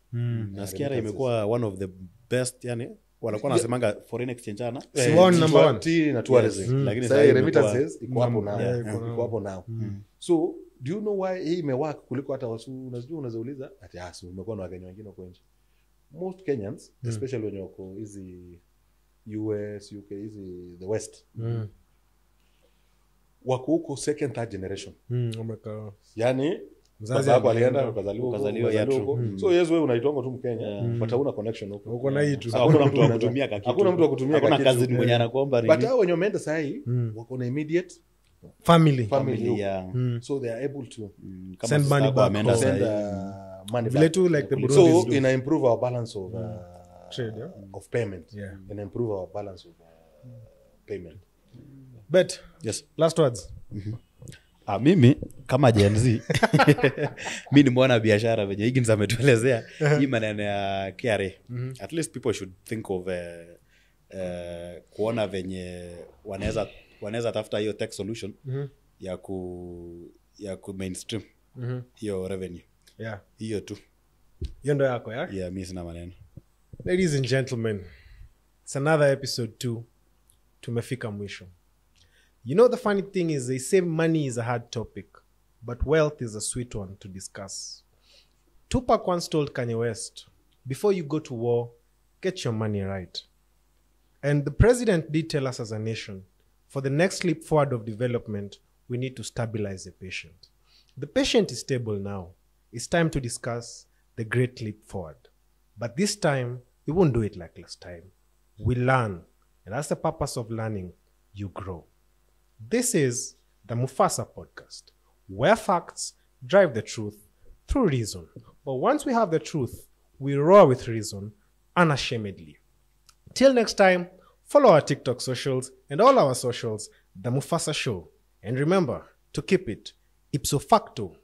Nasikia imekuwa one of the best, yani walikuwa wanasemanga foreign exchange ana. Si one number one. T na tourism. Lakini Sasa remittances iko hapo now. Yeah, Iko hapo now. So do you know why hii imework kuliko hata wasu unazouliza ati asu umekuwa na Wakenya wengine huko nje. Most Kenyans especially when wako hizi US, UK, hizi the West. Wako huko second third generation. Yani mzazi wako alienda ukazaliwa huko. So yes wewe unaitonga tu Mkenya but hauna connection huko. Uko na hii tu. Hakuna mtu wa kutumia kakitu. Hakuna mtu wa kutumia kakitu. Hakuna kazi mwenye anakuomba nini. But hao wenye wameenda sasa hii wako na immediate family. Yeah. So they are able to Send money back home. send money Vile back. tu like the So Burundis do. ina improve our balance of Trade, yeah? of payment. Yeah. Ina improve our balance of payment. Bet, Yes. last words. Mimi kama Gen Z mimi ni mwana biashara venye Higgins ametuelezea hii maneno ya KRA. At least people should think of kuona venye wanaweza tafuta hiyo tech solution ya ku mainstream hiyo revenue. Yeah. Hiyo tu. Hiyo ndo yako, yeah? Yeah, mimi sina maneno. Ladies and gentlemen, it's another episode 2. Tumefika mwisho. You know, the funny thing is they say money is a hard topic, but wealth is a sweet one to discuss. Tupac once told Kanye West, before you go to war, get your money right. And the president did tell us as a nation, for the next leap forward of development, we need to stabilize the patient. The patient is stable now. It's time to discuss the great leap forward. But this time, we won't do it like last time. We learn. And that's the purpose of learning. You grow. This is the Mufasa podcast, where facts drive the truth through reason. But once we have the truth, we roar with reason unashamedly. Till next time, follow our TikTok socials and all our socials, The Mufasa Show. And remember to keep it ipso facto